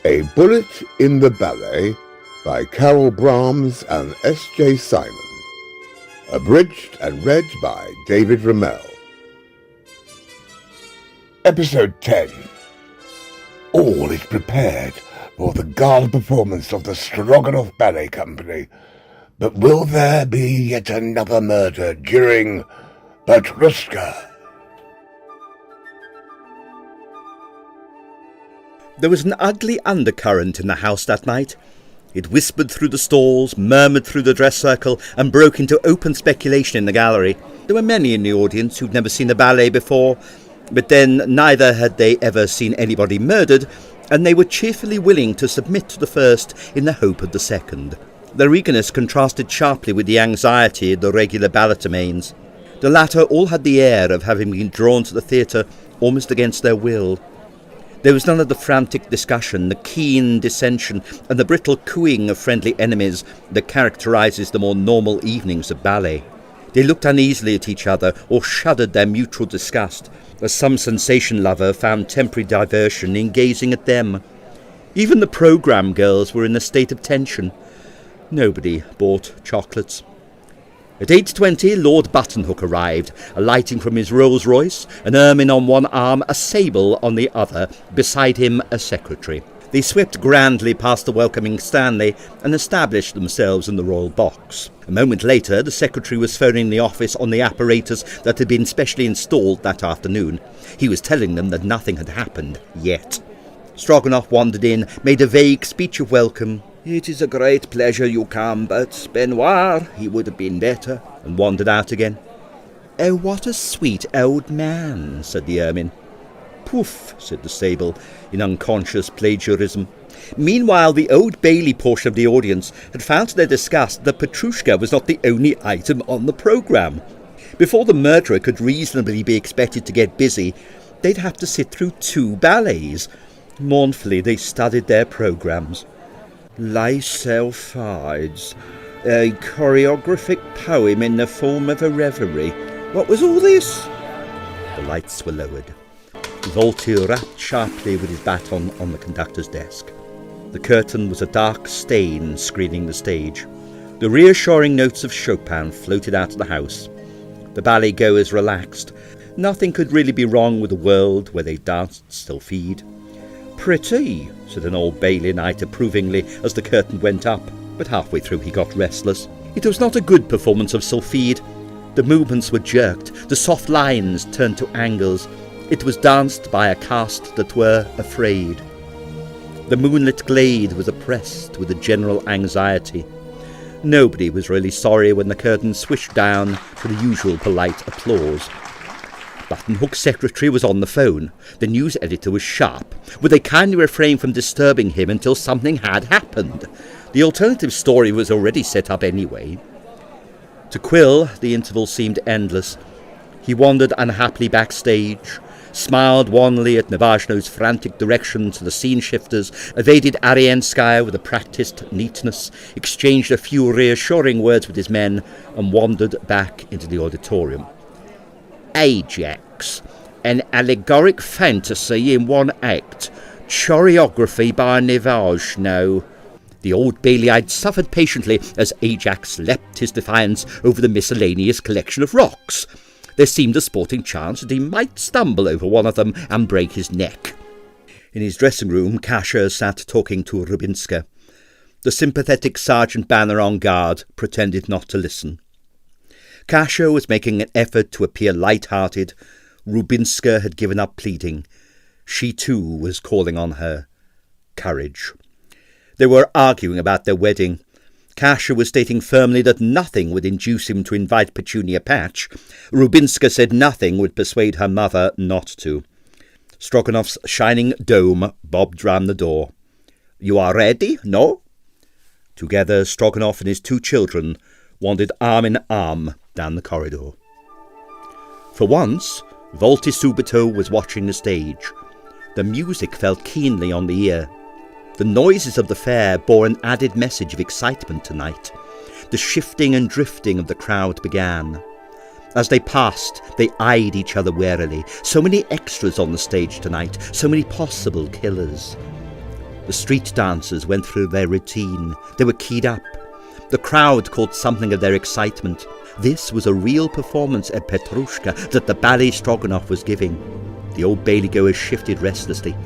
A Bullet in the Ballet by Caryl Brahms and S.J. Simon. Abridged and read by David Rumelle. Episode 10. All is prepared for the gala performance of the Stroganoff Ballet Company. But will there be yet another murder during Petrushka? There was an ugly undercurrent in the house that night. It whispered through the stalls, murmured through the dress circle, and broke into open speculation in the gallery. There were many in the audience who'd never seen a ballet before, but then neither had they ever seen anybody murdered, and they were cheerfully willing to submit to the first in the hope of the second. Their eagerness contrasted sharply with the anxiety of the regular balletamains. The latter all had the air of having been drawn to the theatre almost against their will. There was none of the frantic discussion, the keen dissension, and the brittle cooing of friendly enemies that characterises the more normal evenings of ballet. They looked uneasily at each other or shuddered their mutual disgust, as some sensation lover found temporary diversion in gazing at them. Even the programme girls were in a state of tension. Nobody bought chocolates. At 8:20 Lord Buttonhook arrived, alighting from his Rolls-Royce, an ermine on one arm, a sable on the other, beside him a secretary. They swept grandly past the welcoming Stanley and established themselves in the royal box. A moment later the secretary was phoning the office on the apparatus that had been specially installed that afternoon. He was telling them that nothing had happened yet. Stroganoff wandered in, made a vague speech of welcome. "It is a great pleasure you come, but Benoit, he would have been better," and wandered out again. "Oh, what a sweet old man," said the ermine. "Poof," said the sable, in unconscious plagiarism. Meanwhile, the Old Bailey portion of the audience had found to their disgust that Petrushka was not the only item on the programme. Before the murderer could reasonably be expected to get busy, they'd have to sit through 2 ballets. Mournfully, they studied their programmes. Lysel Fides, a choreographic poem in the form of a reverie. What was all this? The lights were lowered. Voltaire rapped sharply with his baton on the conductor's desk. The curtain was a dark stain screening the stage. The reassuring notes of Chopin floated out of the house. The ballet goers relaxed. Nothing could really be wrong with a world where they danced Sylphide. "Pretty," said an Old Bailey knight approvingly as the curtain went up, but halfway through he got restless. It was not a good performance of Sylphide. The movements were jerked, the soft lines turned to angles. It was danced by a cast that were afraid. The moonlit glade was oppressed with a general anxiety. Nobody was really sorry when the curtain swished down to the usual polite applause. Buttonhook's secretary was on the phone. The news editor was sharp. Would they kindly refrain from disturbing him until something had happened? The alternative story was already set up anyway. To Quill, the interval seemed endless. He wandered unhappily backstage, smiled wanly at Navajno's frantic direction to the scene shifters, evaded Arienskaya with a practised neatness, exchanged a few reassuring words with his men, and wandered back into the auditorium. Ajax, an allegoric fantasy in one act, choreography by Navajno. The Old Baileyite suffered patiently as Ajax leapt his defiance over the miscellaneous collection of rocks. There seemed a sporting chance that he might stumble over one of them and break his neck. In his dressing room, Kasia sat talking to Rubinska. The sympathetic Sergeant Banner on guard pretended not to listen. Kasia was making an effort to appear light-hearted. Rubinska had given up pleading. She too was calling on her. Courage. They were arguing about their wedding. Kasia was stating firmly that nothing would induce him to invite Petunia Patch. Rubinska said nothing would persuade her mother not to. Stroganoff's shining dome bobbed round the door. "You are ready, no?" Together, Stroganoff and his 2 children wandered arm in arm down the corridor. For once, Volti Subito was watching the stage. The music fell keenly on the ear. The noises of the fair bore an added message of excitement tonight. The shifting and drifting of the crowd began. As they passed, they eyed each other warily. So many extras on the stage tonight, so many possible killers. The street dancers went through their routine. They were keyed up. The crowd caught something of their excitement. This was a real performance at Petrushka that the Ballet Stroganoff was giving. The Old Bailey-goers shifted restlessly.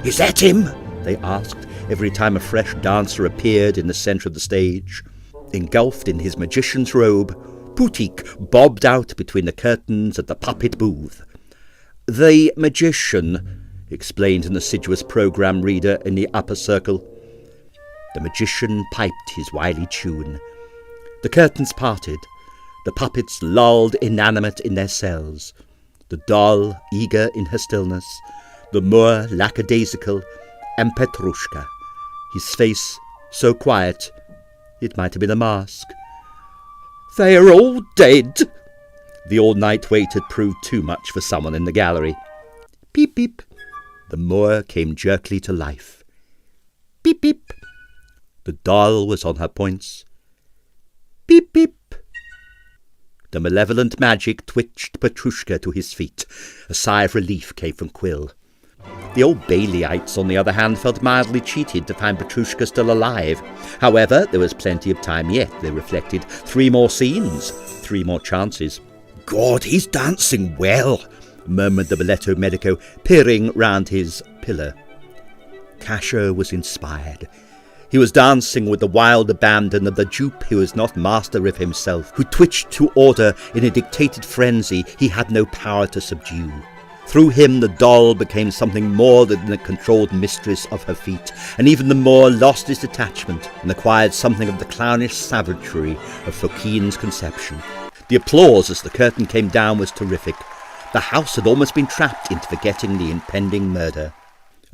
"Is that him?" they asked every time a fresh dancer appeared in the centre of the stage. Engulfed in his magician's robe, Putik bobbed out between the curtains at the puppet booth. "The magician," explained an assiduous programme reader in the upper circle. The magician piped his wily tune. The curtains parted. The puppets lolled inanimate in their cells. The doll eager in her stillness, the Moor lackadaisical, and Petrushka, his face so quiet it might have been a mask. "They are all dead." The all-night wait had proved too much for someone in the gallery. Peep, peep. The Moor came jerkily to life. Peep, peep. The doll was on her points. Peep, peep. The malevolent magic twitched Petrushka to his feet. A sigh of relief came from Quill. The Old Baileyites, on the other hand, felt mildly cheated to find Petrushka still alive. However, there was plenty of time yet, they reflected. 3 more scenes, 3 more chances. "God, he's dancing well," murmured the Balletto Medico, peering round his pillar. Cascio was inspired. He was dancing with the wild abandon of the dupe who was not master of himself, who twitched to order in a dictated frenzy he had no power to subdue. Through him the doll became something more than the controlled mistress of her feet, and even the Moor lost his detachment and acquired something of the clownish savagery of Fokeen's conception. The applause as the curtain came down was terrific. The house had almost been trapped into forgetting the impending murder.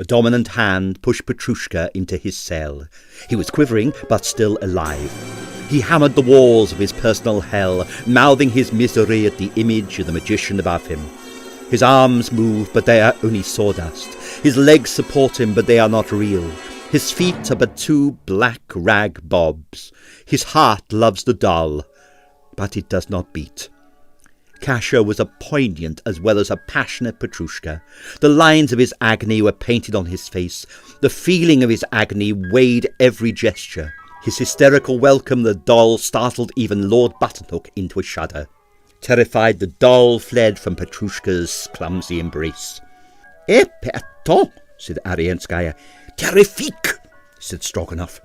A dominant hand pushed Petrushka into his cell. He was quivering, but still alive. He hammered the walls of his personal hell, mouthing his misery at the image of the magician above him. His arms move, but they are only sawdust. His legs support him, but they are not real. His feet are but 2 black rag bobs. His heart loves the doll, but it does not beat. Cascio was a poignant as well as a passionate Petrushka. The lines of his agony were painted on his face. The feeling of his agony weighed every gesture. His hysterical welcome the doll startled even Lord Buttonhook into a shudder. Terrified, the doll fled from Petrushka's clumsy embrace. "Éperton," said Arienskaya. "Terrifique," said Stroganoff.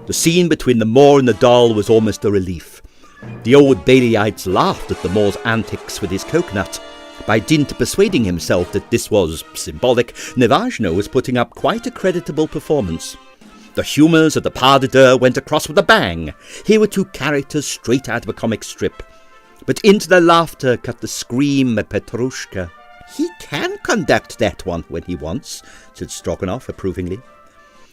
The scene between the Moor and the doll was almost a relief. The Old Baileyites laughed at the Moor's antics with his coconut. By dint of persuading himself that this was symbolic, Nevajno was putting up quite a creditable performance. The humours of the pas de deux went across with a bang. Here were 2 characters straight out of a comic strip. But into their laughter cut the scream of Petrushka. "He can conduct that one when he wants," said Stroganoff approvingly.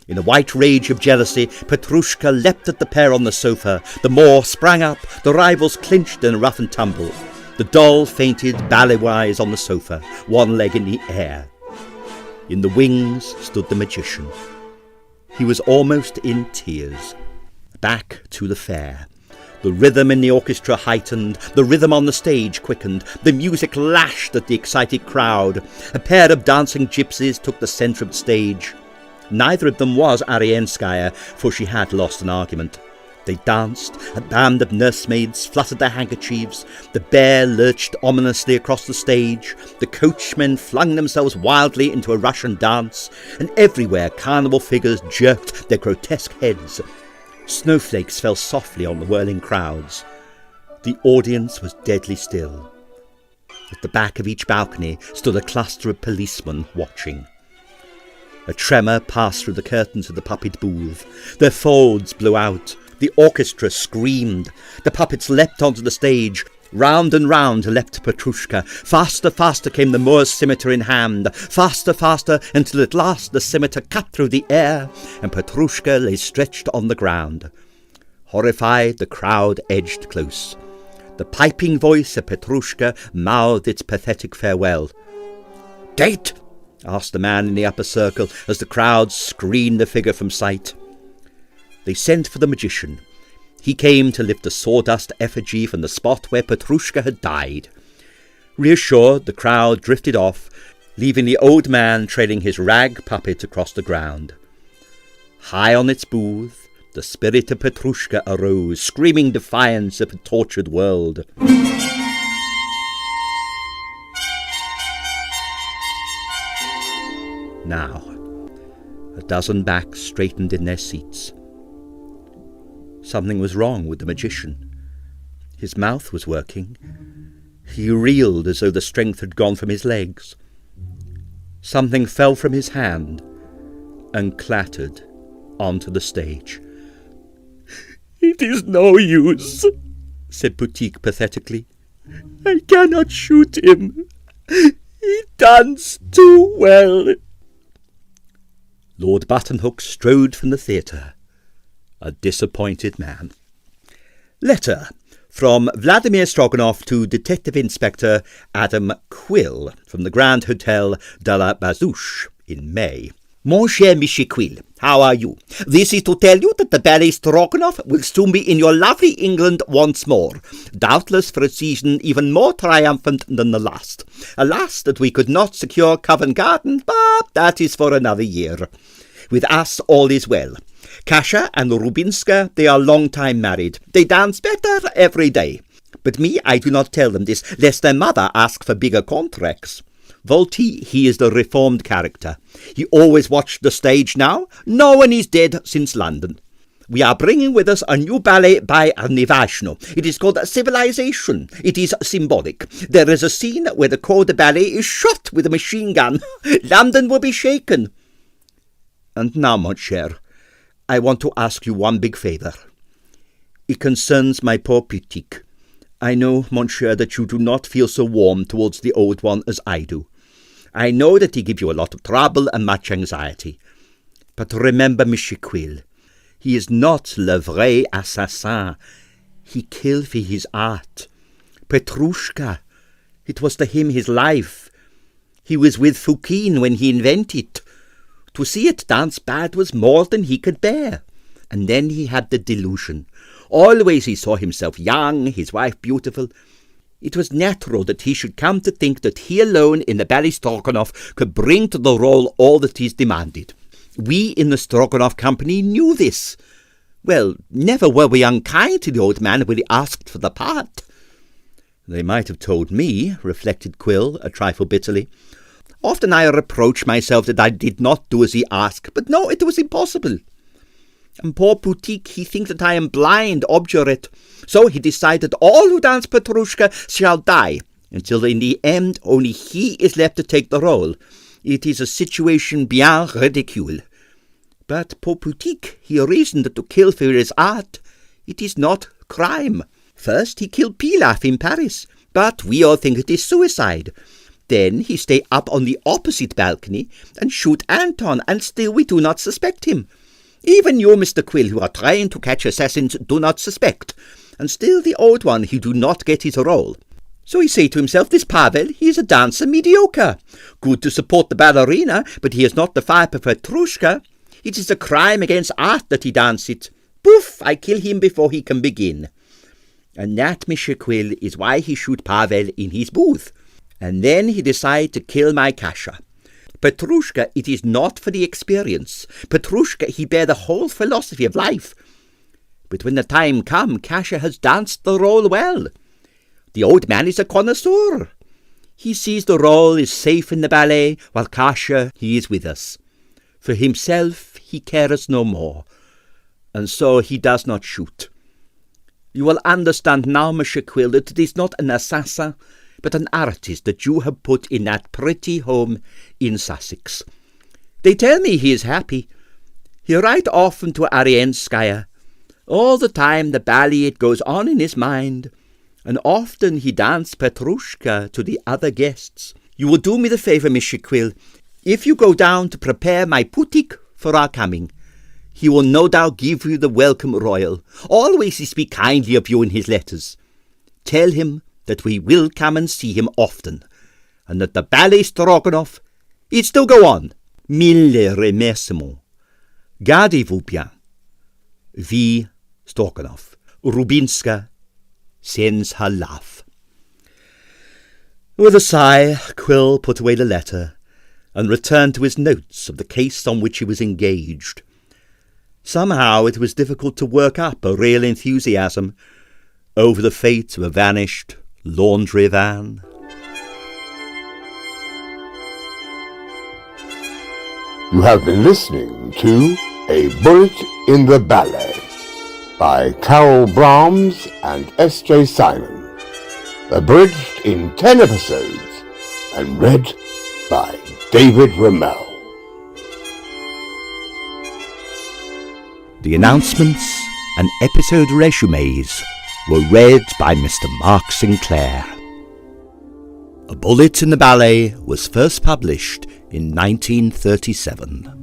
In a white rage of jealousy, Petrushka leapt at the pair on the sofa. The Moor sprang up. The rivals clinched in a rough and tumble. The doll fainted ballet-wise on the sofa, one leg in the air. In the wings stood the magician. He was almost in tears. Back to the fair. The rhythm in the orchestra heightened, the rhythm on the stage quickened, the music lashed at the excited crowd. A pair of dancing gypsies took the centre of the stage. Neither of them was Arienskaya, for she had lost an argument. They danced, a band of nursemaids fluttered their handkerchiefs, the bear lurched ominously across the stage, the coachmen flung themselves wildly into a Russian dance, and everywhere carnival figures jerked their grotesque heads. Snowflakes fell softly on the whirling crowds. The audience was deadly still. At the back of each balcony stood a cluster of policemen watching. A tremor passed through the curtains of the puppet booth. Their folds blew out. The orchestra screamed. The puppets leapt onto the stage. Round and round leapt Petrushka. Faster, faster came the Moor's scimitar in hand. Faster, faster, until at last the scimitar cut through the air, and Petrushka lay stretched on the ground. Horrified, the crowd edged close. The piping voice of Petrushka mouthed its pathetic farewell. "Date?" asked the man in the upper circle as the crowd screened the figure from sight. They sent for the magician. He came to lift a sawdust effigy from the spot where Petrushka had died. Reassured, the crowd drifted off, leaving the old man trailing his rag puppet across the ground. High on its booth, the spirit of Petrushka arose, screaming defiance of a tortured world. Now, a dozen backs straightened in their seats. Something was wrong with the magician. His mouth was working. He reeled as though the strength had gone from his legs. Something fell from his hand and clattered onto the stage. "It is no use," said Boutique pathetically. "I cannot shoot him. He danced too well." Lord Buttonhook strode from the theatre, a disappointed man. Letter from Vladimir Stroganoff to Detective Inspector Adam Quill from the Grand Hotel de la Bazouche in May. Mon cher Monsieur Quill, how are you? This is to tell you that the Ballet Stroganoff will soon be in your lovely England once more, doubtless for a season even more triumphant than the last. Alas, that we could not secure Covent Garden, but that is for another year. With us all is well. Kasia and Rubinska, they are long time married. They dance better every day. But me, I do not tell them this, lest their mother ask for bigger contracts. Volti, he is the reformed character. He always watched the stage now. No one is dead since London. We are bringing with us a new ballet by Nivashno. It is called Civilization. It is symbolic. There is a scene where the corps de ballet is shot with a machine gun. London will be shaken. And now, mon cher, I want to ask you one big favour. It concerns my poor Boutique. I know, monsieur, that you do not feel so warm towards the old one as I do. I know that he gives you a lot of trouble and much anxiety. But remember, Monsieur Quill, he is not le vrai assassin. He killed for his art. Petrushka, it was to him his life. He was with Fouquin when he invented it. To see it dance bad was more than he could bear. And then he had the delusion. Always he saw himself young, his wife beautiful. It was natural that he should come to think that he alone in the Ballet Stroganoff could bring to the role all that is demanded. We in the Stroganoff company knew this. Well, never were we unkind to the old man when he asked for the part. They might have told me, reflected Quill, a trifle bitterly. Often I reproach myself that I did not do as he asked, but no, it was impossible. And poor Boutique, he thinks that I am blind, obdurate. So he decided all who dance Petrushka shall die, until in the end only he is left to take the role. It is a situation bien ridicule. But poor Boutique, he reasoned that to kill for his art, it is not crime. First he killed Pilaf in Paris, but we all think it is suicide. Then he stay up on the opposite balcony and shoot Anton, and still we do not suspect him. Even you, Mr. Quill, who are trying to catch assassins, do not suspect. And still the old one, he do not get his role. So he say to himself, this Pavel, he is a dancer mediocre. Good to support the ballerina, but he has not the fire for Petrushka. It is a crime against art that he dance it. Poof, I kill him before he can begin. And that, Monsieur Quill, is why he shoot Pavel in his booth. And then he decide to kill my Kasia. Petrushka, it is not for the experience. Petrushka, he bear the whole philosophy of life. But when the time come, Kasia has danced the role well. The old man is a connoisseur. He sees the role is safe in the ballet, while Kasia, he is with us. For himself, he cares no more, and so he does not shoot. You will understand now, Monsieur Quill, that it is not an assassin, but an artist that you have put in that pretty home in Sussex. They tell me he is happy. He write often to Arienskaya. All the time the ballet it goes on in his mind, and often he dance Petrushka to the other guests. You will do me the favour, Monsieur Quill, if you go down to prepare my Boutique for our coming. He will no doubt give you the welcome royal. Always he speak kindly of you in his letters. Tell him that we will come and see him often, and that the Ballet Stroganoff, it still go on. Mille remerciements. Gardez-vous bien. V. Stroganoff. Rubinska sends her love. With a sigh, Quill put away the letter, and returned to his notes of the case on which he was engaged. Somehow it was difficult to work up a real enthusiasm over the fate of a vanished laundry van. You have been listening to A Bullet in the Ballet by Caryl Brahms and S.J. Simon, abridged in 10 episodes and read by David Rumelle. The announcements and episode resumes were read by Mr. Marc Sinclair. A Bullet in the Ballet was first published in 1937.